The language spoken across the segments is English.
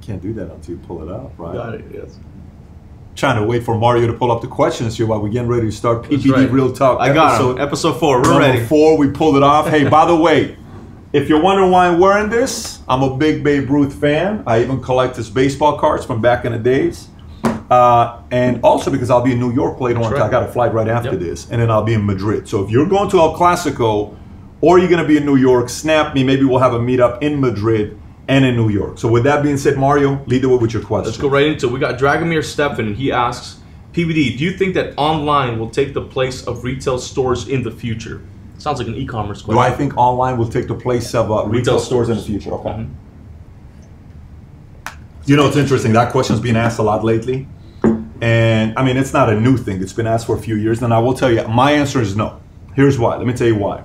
can't do that until you pull it up, right? Got it, yes. Trying to wait for Mario to pull up the questions here while we're getting ready to start PPD right. Real Talk. I got him. Episode 4, we're ready. 4, we pulled it off. Hey, by the way, if you're wondering why I'm wearing this, I'm a big Babe Ruth fan. I even collect his baseball cards from back in the days. And also because I'll be in New York later on. I got a flight right after this. And then I'll be in Madrid. So if you're going to El Clasico or you're going to be in New York, snap me. Maybe we'll have a meetup in Madrid and in New York. So with that being said, Mario, lead the way with your question. Let's go right into it. We got Dragomir Stefan. He asks, PBD, do you think that online will take the place of retail stores in the future? Sounds like an e-commerce question. Do I think online will take the place of retail stores in the future? Okay. Mm-hmm. You know, it's interesting. That question's been asked a lot lately. And I mean, it's not a new thing. It's been asked for a few years. And I will tell you, my answer is no. Here's why. Let me tell you why.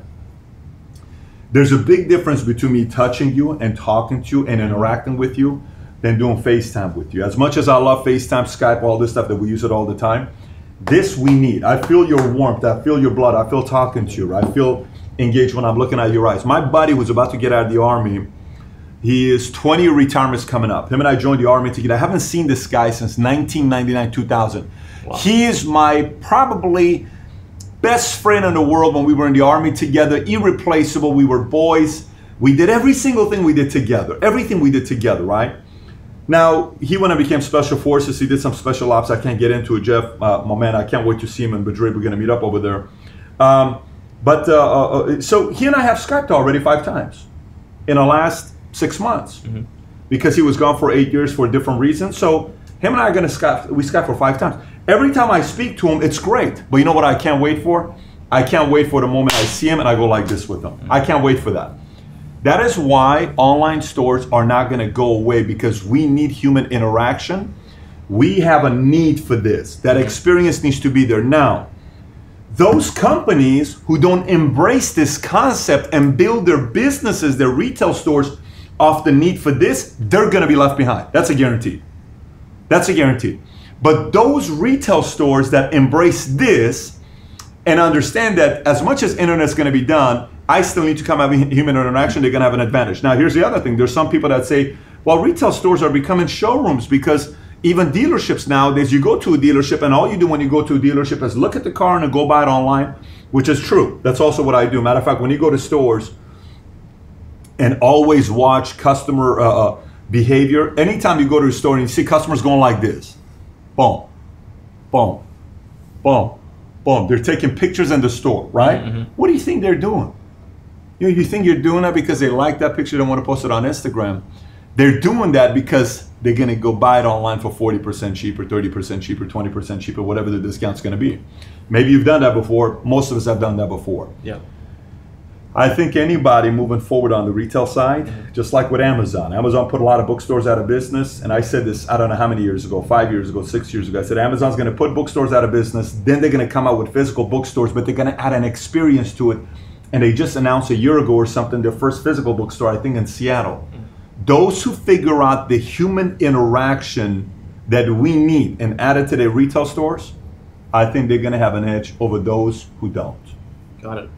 There's a big difference between me touching you and talking to you and interacting with you than doing FaceTime with you. As much as I love FaceTime, Skype, all this stuff that we use it all the time, this we need. I feel your warmth. I feel your blood. I feel talking to you. I feel engaged when I'm looking at your eyes. My buddy was about to get out of the Army. He is 20-year retirement's coming up. Him and I joined the Army together. I haven't seen this guy since 1999, 2000. Wow. He is my probably best friend in the world when we were in the Army together. Irreplaceable. We were boys. We did every single thing we did together. Everything we did together, right? Now, he went and became Special Forces. He did some special ops. I can't get into it, Jeff. My man, I can't wait to see him in Madrid. We're going to meet up over there. So he and I have Skyped already 5 times in the last 6 months because he was gone for 8 years for different reasons. So him and I are going to Skype. We Skype for 5 times. Every time I speak to him, it's great. But you know what I can't wait for? I can't wait for the moment I see him and I go like this with him. I can't wait for that. That is why online stores are not going to go away, because we need human interaction. We have a need for this. That experience needs to be there. Now, those companies who don't embrace this concept and build their businesses, their retail stores off the need for this, they're going to be left behind. That's a guarantee. That's a guarantee. But those retail stores that embrace this and understand that as much as internet's going to be done, I still need to come have human interaction, they're going to have an advantage. Now, here's the other thing. There's some people that say, well, retail stores are becoming showrooms, because even dealerships nowadays, you go to a dealership and all you do when you go to a dealership is look at the car and go buy it online, which is true. That's also what I do. Matter of fact, when you go to stores and always watch customer behavior, anytime you go to a store and you see customers going like this, boom, boom, boom, boom. They're taking pictures in the store, right? What do you think they're doing? You think you're doing that because they like that picture, they want to post it on Instagram. They're doing that because they're going to go buy it online for 40% cheaper, 30% cheaper, 20% cheaper, whatever the discount's going to be. Maybe you've done that before. Most of us have done that before. Yeah. I think anybody moving forward on the retail side, just like with Amazon. Amazon put a lot of bookstores out of business. And I said this, I don't know how many years ago, 5 years ago, 6 years ago. I said Amazon's going to put bookstores out of business. Then they're going to come out with physical bookstores, but they're going to add an experience to it. And they just announced a year ago or something their first physical bookstore, I think in Seattle. Those who figure out the human interaction that we need and add it to their retail stores, I think they're going to have an edge over those who don't. Got it.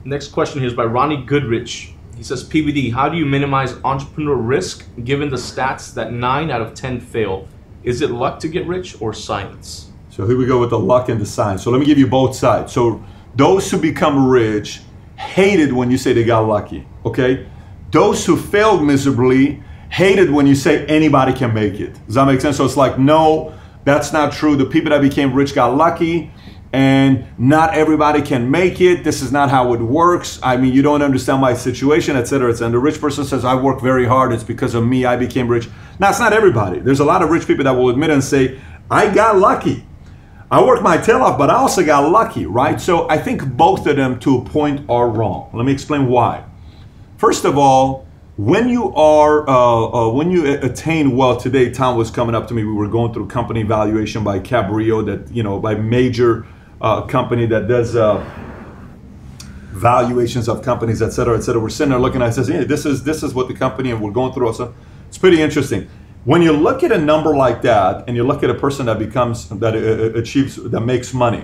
Next question here is by Ronnie Goodrich. He says, PBD, how do you minimize entrepreneur risk given the stats that 9 out of 10 fail? Is it luck to get rich or science? So here we go with the luck and the science. So let me give you both sides. So those who become rich hated when you say they got lucky, okay? Those who failed miserably hated when you say anybody can make it. Does that make sense? So it's like, no, that's not true. The people that became rich got lucky, and not everybody can make it. This is not how it works. I mean, you don't understand my situation, etc. And the rich person says, I work very hard. It's because of me I became rich. Now, it's not everybody. There's a lot of rich people that will admit and say, I got lucky. I worked my tail off, but I also got lucky, right? So I think both of them to a point are wrong. Let me explain why. First of all, when you attain wealth, today Tom was coming up to me, we were going through company valuation by Cabrillo, that, you know, by major company that does valuations of companies, et cetera, et cetera. We're sitting there looking, I says, yeah, this is what the company, and we're going through also. It's pretty interesting. When you look at a number like that, and you look at a person that achieves, that makes money,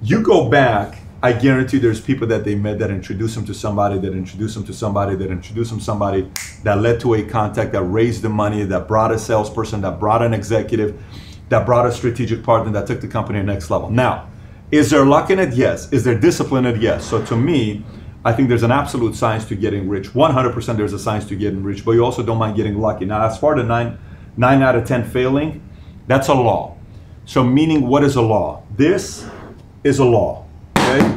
you go back, I guarantee there's people that they met that introduced them to somebody, that introduced them to somebody, that introduced them to somebody, that led to a contact, that raised the money, that brought a salesperson, that brought an executive, that brought a strategic partner, that took the company to the next level. Now, is there luck in it? Yes. Is there discipline in it? Yes. So to me, I think there's an absolute science to getting rich. 100% there's a science to getting rich, but you also don't mind getting lucky. Now, as far as 9 out of 10 failing, that's a law. So meaning, what is a law? This is a law, okay?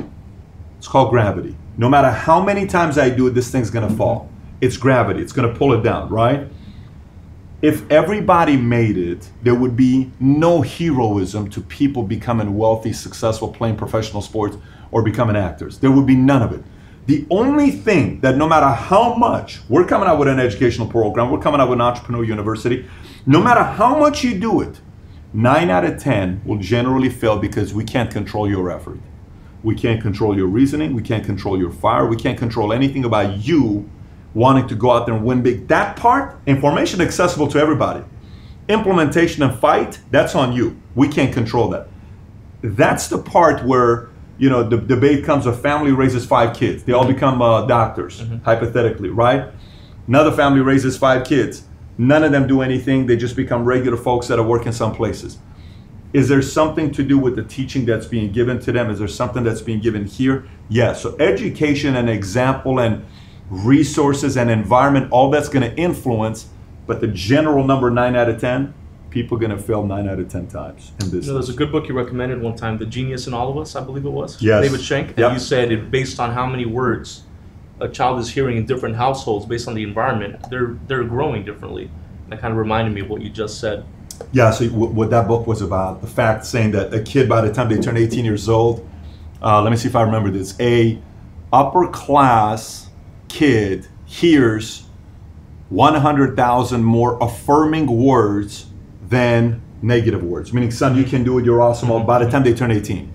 It's called gravity. No matter how many times I do it, this thing's gonna fall. It's gravity, it's gonna pull it down, right? If everybody made it, there would be no heroism to people becoming wealthy, successful, playing professional sports, or becoming actors. There would be none of it. The only thing that no matter how much, we're coming out with an educational program, we're coming out with an entrepreneur university, no matter how much you do it, 9 out of 10 will generally fail because we can't control your effort. We can't control your reasoning, we can't control your fire, we can't control anything about you wanting to go out there and win big. That part, information accessible to everybody. Implementation and fight, that's on you. We can't control that. That's the part where, you know, the debate comes, a family raises 5 kids. They all become doctors, hypothetically, right? Another family raises 5 kids. None of them do anything. They just become regular folks that are working some places. Is there something to do with the teaching that's being given to them? Is there something that's being given here? Yes. So education and example and resources and environment, all that's going to influence, but the general number 9 out of 10, people are going to fail 9 out of 10 times in business. You know, there's a good book you recommended one time, The Genius in All of Us, I believe it was. Yes. David Schenk. And you said it based on how many words a child is hearing in different households based on the environment, they're growing differently. That kind of reminded me of what you just said. Yeah, so what that book was about, the fact saying that a kid, by the time they turn 18 years old, let me see if I remember this, a upper class kid hears 100,000 more affirming words than negative words, meaning, son, you can do it, you're awesome, by the time they turn 18.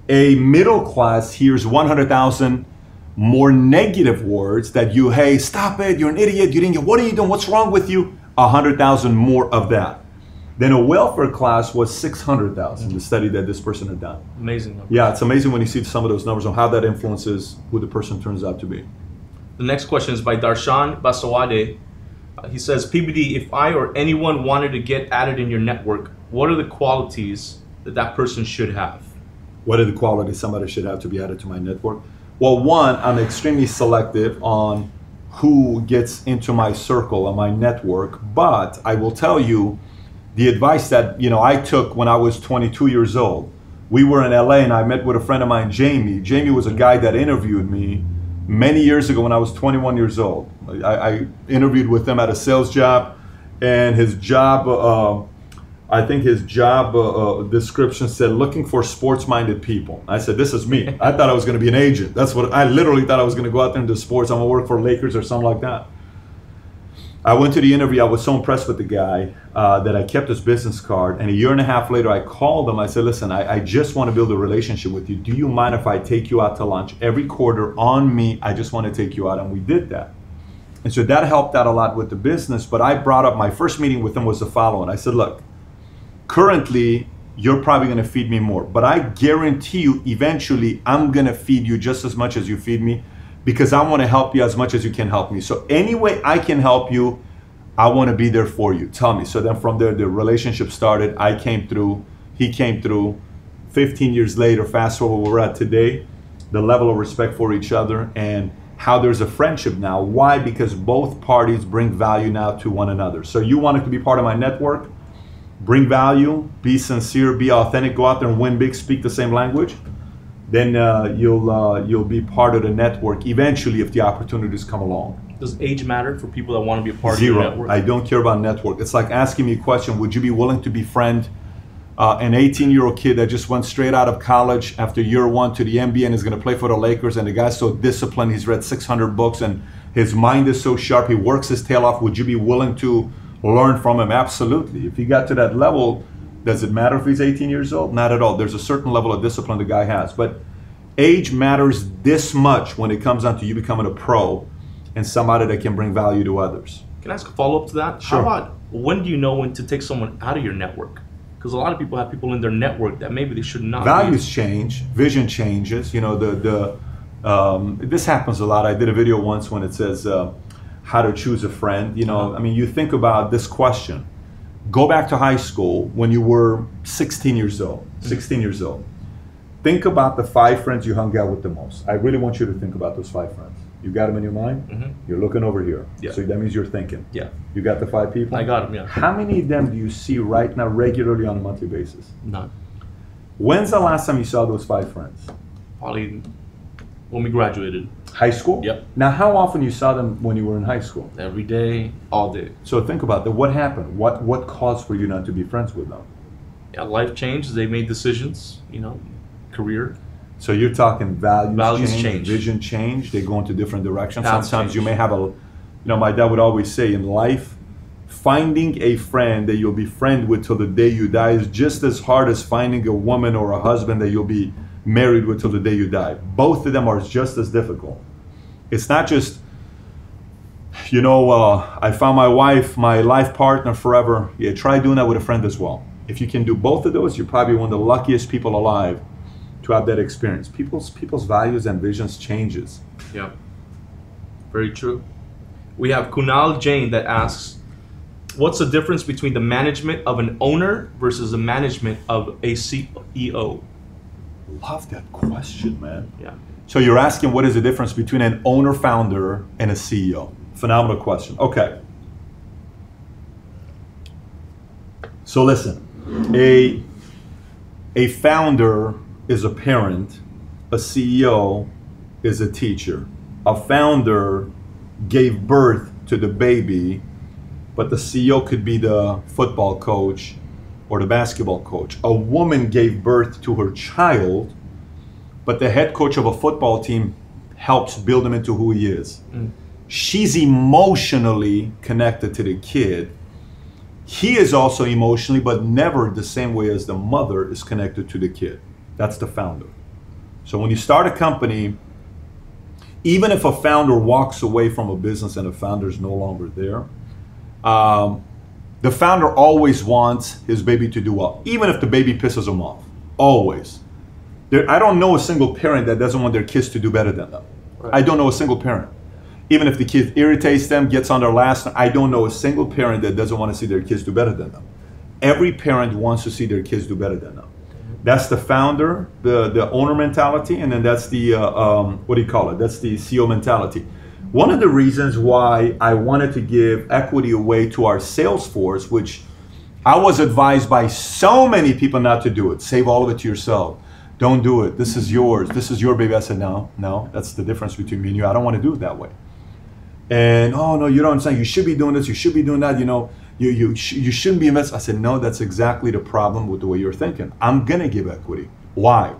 A middle class hears 100,000 more negative words that you, hey, stop it, you're an idiot, you didn't get, what are you doing, what's wrong with you? 100,000 more of that. Then a welfare class was 600,000, the study that this person had done. Amazing number. Yeah, it's amazing when you see some of those numbers on how that influences who the person turns out to be. The next question is by Darshan Basawade. He says, PBD, if I or anyone wanted to get added in your network, what are the qualities that that person should have? What are the qualities somebody should have to be added to my network? Well, one, I'm extremely selective on who gets into my circle and my network, but I will tell you the advice that, you know, I took when I was 22 years old. We were in LA and I met with a friend of mine, Jamie. Jamie was a guy that interviewed me many years ago when I was 21 years old. I interviewed with him at a sales job, and his job, I think his job description said, looking for sports-minded people. I said, this is me. I thought I was going to be an agent. That's what I literally thought I was going to go out there and do sports. I'm going to work for Lakers or something like that. I went to the interview. I was so impressed with the guy that I kept his business card. And a year and a half later, I called him. I said, listen, I just want to build a relationship with you. Do you mind if I take you out to lunch? Every quarter on me, I just want to take you out. And we did that. And so that helped out a lot with the business. But I brought up, my first meeting with him was the following. I said, look, currently, you're probably going to feed me more. But I guarantee you, eventually, I'm going to feed you just as much as you feed me, because I want to help you as much as you can help me. So any way I can help you, I want to be there for you. Tell me. So then from there, the relationship started. I came through. He came through. 15 years later, fast forward where we're at today, the level of respect for each other and how there's a friendship now. Why? Because both parties bring value now to one another. So you wanted to be part of my network, bring value, be sincere, be authentic, go out there and win big, speak the same language. Then you'll be part of the network eventually if the opportunities come along. Does age matter for people that want to be a part Zero. of your network? I don't care about network. It's like asking me a question, would you be willing to befriend an 18-year-old kid that just went straight out of college after year one to the NBA and is going to play for the Lakers, and the guy's so disciplined, he's read 600 books and his mind is so sharp, he works his tail off. Would you be willing to learn from him? Absolutely. If he got to that level, does it matter if he's 18 years old? Not at all. There's a certain level of discipline the guy has. But age matters this much when it comes down to you becoming a pro and somebody that can bring value to others. Can I ask a follow-up to that? Sure. How about, when do you know when to take someone out of your network? Because a lot of people have people in their network that maybe they should not. Values change, vision changes. You know, this happens a lot. I did a video once when it says how to choose a friend. You know, I mean, you think about this question. Go back to high school when you were 16 years old. 16 years old. Think about the 5 friends you hung out with the most. I really want you to think about those 5 friends. You got them in your mind? You're looking over here. Yeah. So that means you're thinking. Yeah. You got the 5 people? I got them, yeah. How many of them do you see right now regularly on a monthly basis? None. When's the last time you saw those 5 friends? Probably when we graduated. High school? Yep. Now, how often you saw them when you were in high school? Every day, all day. So think about that. What happened? What caused for you not to be friends with them? Yeah, life changed. They made decisions, you know, career. So you're talking values change, vision change. They go into different directions. Paths Sometimes change. you may have you know, my dad would always say in life, finding a friend that you'll be friend with till the day you die is just as hard as finding a woman or a husband that you'll be married with till the day you die. Both of them are just as difficult. It's not just, you know, I found my wife, my life partner forever. Yeah, try doing that with a friend as well. If you can do both of those, you're probably one of the luckiest people alive to have that experience. People's values and visions changes. Yeah, very true. We have Kunal Jain that asks, what's the difference between the management of an owner versus the management of a CEO? Love that question, man. Yeah. So you're asking what is the difference between an owner, founder, and a CEO? Phenomenal question. Okay. So listen, a founder is a parent, a CEO is a teacher. A founder gave birth to the baby, but the CEO could be the football coach or the basketball coach. A woman gave birth to her child, but the head coach of a football team helps build him into who he is. She's emotionally connected to the kid. He is also emotionally, but never the same way as the mother is connected to the kid. That's the founder. So when you start a company, even if a founder walks away from a business and the founder is no longer there, the founder always wants his baby to do well, even if the baby pisses him off. Always. I don't know a single parent that doesn't want their kids to do better than them. Right. I don't know a single parent. Even if the kid irritates them, gets on their last, I don't know a single parent that doesn't want to see their kids do better than them. Every parent wants to see their kids do better than them. That's the founder, the owner mentality, and then that's the, what do you call it? That's the CEO mentality. One of the reasons why I wanted to give equity away to our sales force, which I was advised by so many people not to do it. Save all of it to yourself. Don't do it. This is yours. This is your baby. I said, no, that's the difference between me and you. I don't want to do it that way. And, oh, no, you don't understand. You should be doing this. You should be doing that. You know, you shouldn't be a mess. I said, no, that's exactly the problem with the way you're thinking. I'm going to give equity. Why?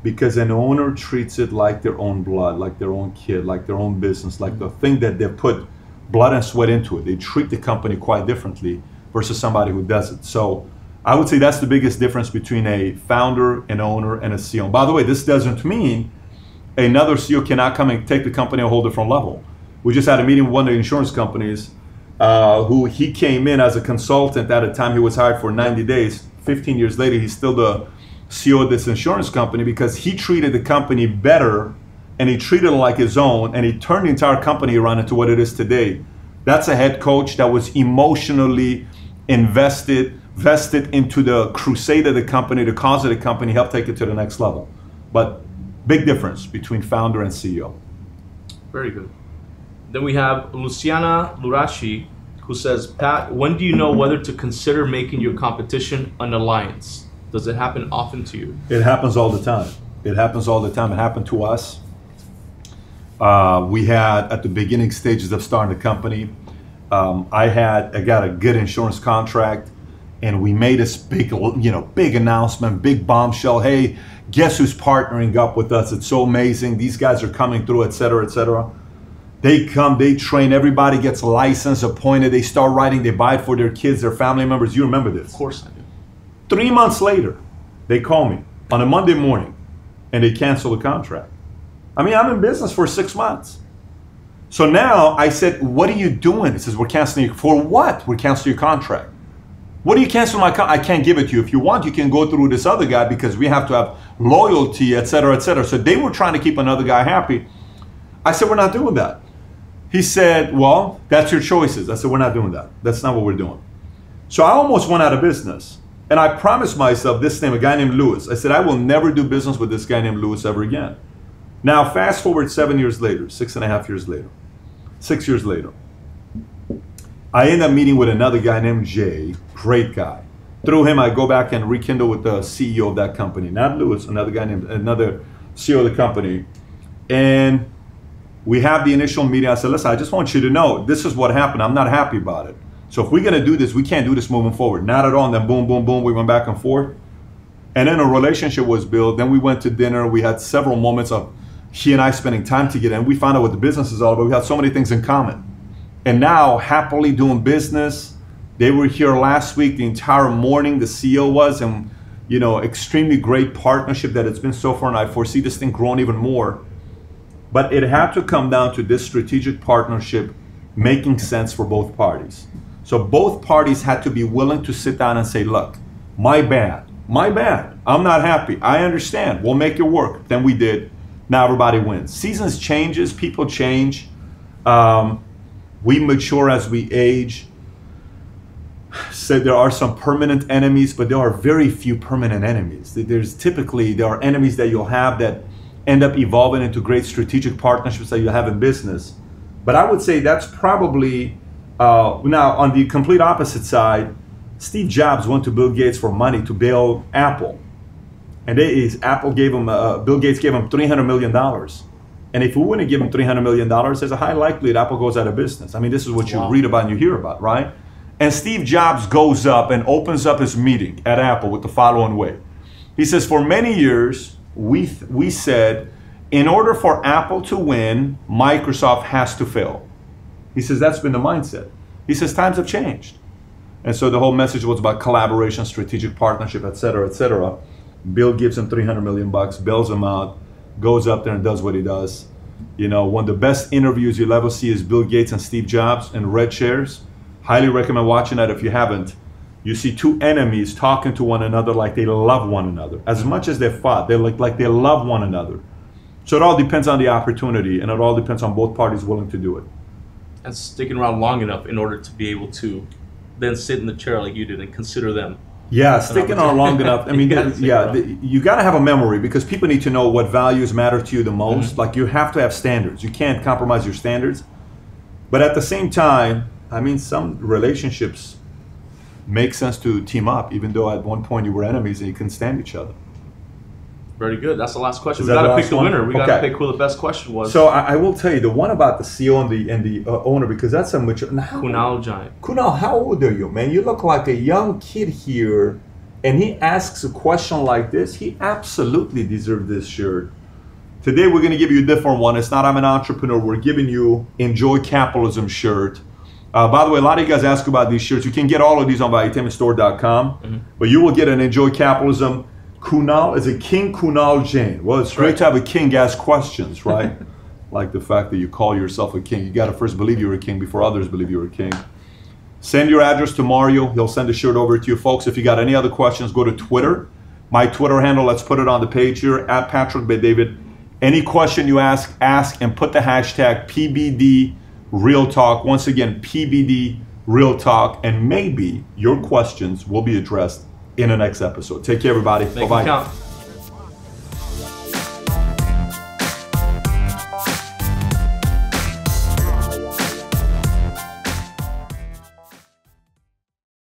Because an owner treats it like their own blood, like their own kid, like their own business, like the thing that they put blood and sweat into it. They treat the company quite differently versus somebody who doesn't. So I would say that's the biggest difference between a founder, an owner, and a CEO. And by the way, this doesn't mean another CEO cannot come and take the company a whole different level. We just had a meeting with one of the insurance companies who he came in as a consultant at a time he was hired for 90 days. 15 years later, he's still the CEO of this insurance company because he treated the company better and he treated it like his own and he turned the entire company around into what it is today. That's a head coach that was emotionally vested into the crusade of the company, the cause of the company, helped take it to the next level. But big difference between founder and CEO. Very good. Then we have Luciana Lurashi, who says, Pat, when do you know whether to consider making your competition an alliance? Does it happen often to you? It happens all the time. It happens all the time. It happened to us. We had, at the beginning stages of starting the company, I got a good insurance contract, and we made this big announcement, big bombshell. Hey, guess who's partnering up with us? It's so amazing. These guys are coming through, et cetera, et cetera. They come, they train, everybody gets licensed, appointed, they start writing, they buy it for their kids, their family members. You remember this? Of course I do. 3 months later, they call me on a Monday morning and they cancel the contract. I mean, I'm in business for 6 months. So now I said, what are you doing? He says, we're canceling you. For what? We're canceling your contract. What do you cancel my account? I can't give it to you. If you want, you can go through this other guy because we have to have loyalty, et cetera, et cetera. So they were trying to keep another guy happy. I said, we're not doing that. He said, well, that's your choices. I said, we're not doing that. That's not what we're doing. So I almost went out of business. And I promised myself this name, a guy named Lewis. I said, I will never do business with this guy named Lewis ever again. Now, fast forward 7 years later, 6.5 years later, 6 years later, I end up meeting with another guy named Jay, great guy. Through him, I go back and rekindle with the CEO of that company, not Lewis, another CEO of the company. And we have the initial meeting. I said, listen, I just want you to know, this is what happened. I'm not happy about it. So if we're going to do this, we can't do this moving forward. Not at all. And then boom, boom, boom, we went back and forth. And then a relationship was built. Then we went to dinner. We had several moments of he and I spending time together. And we found out what the business is all about. We had so many things in common. And now, happily doing business. They were here last week, the entire morning, the CEO was, and extremely great partnership that it's been so far, and I foresee this thing growing even more. But it had to come down to this strategic partnership making sense for both parties. So both parties had to be willing to sit down and say, look, my bad, I'm not happy, I understand, we'll make it work. Then we did. Now everybody wins. Seasons changes, people change. We mature as we age. Said there are some permanent enemies, but there are very few permanent enemies. There are enemies that you'll have that end up evolving into great strategic partnerships that you have in business. But I would say that's probably, now on the complete opposite side, Steve Jobs went to Bill Gates for money to build Apple. And Bill Gates gave him $300 million. And if we wouldn't give him $300 million, there's a high likelihood Apple goes out of business. I mean, this is what you read about and you hear about, right? And Steve Jobs goes up and opens up his meeting at Apple with the following way. He says, for many years, we said, in order for Apple to win, Microsoft has to fail. He says, that's been the mindset. He says, times have changed. And so the whole message was about collaboration, strategic partnership, et cetera, et cetera. Bill gives him $300 million, bails him out, goes up there and does what he does. One of the best interviews you'll ever see is Bill Gates and Steve Jobs in red chairs. Highly recommend watching that if you haven't. You see two enemies talking to one another like they love one another. As much as they fought, they like they love one another. So it all depends on the opportunity, and it all depends on both parties willing to do it. And sticking around long enough in order to be able to then sit in the chair like you did and consider them. Yeah, sticking on long enough. I mean, you got to have a memory because people need to know what values matter to you the most. Like you have to have standards. You can't compromise your standards. But at the same time, I mean, some relationships make sense to team up, even though at one point you were enemies and you couldn't stand each other. Very good. That's the last question. We got to pick the winner. We got to pick who the best question was. So I will tell you the one about the CEO and the owner, because that's a mature. Kunal Giant. Kunal, how old are you, man? You look like a young kid here, and he asks a question like this. He absolutely deserved this shirt. Today we're going to give you a different one. It's not I'm an entrepreneur. We're giving you Enjoy Capitalism shirt. By the way, a lot of you guys ask about these shirts. You can get all of these on valuetainmentstore.com, but you will get an Enjoy Capitalism. Kunal is a King Kunal Jain. Well, it's great to have a king ask questions, right? Like the fact that you call yourself a king. You got to first believe you're a king before others believe you're a king. Send your address to Mario. He'll send a shirt over to you, folks. If you got any other questions, go to Twitter. My Twitter handle, let's put it on the page here, @PatrickBetDavid. Any question you ask and put the hashtag PBD Real Talk. Once again, PBD Real Talk, and maybe your questions will be addressed in the next episode. Take care, everybody. Bye-bye.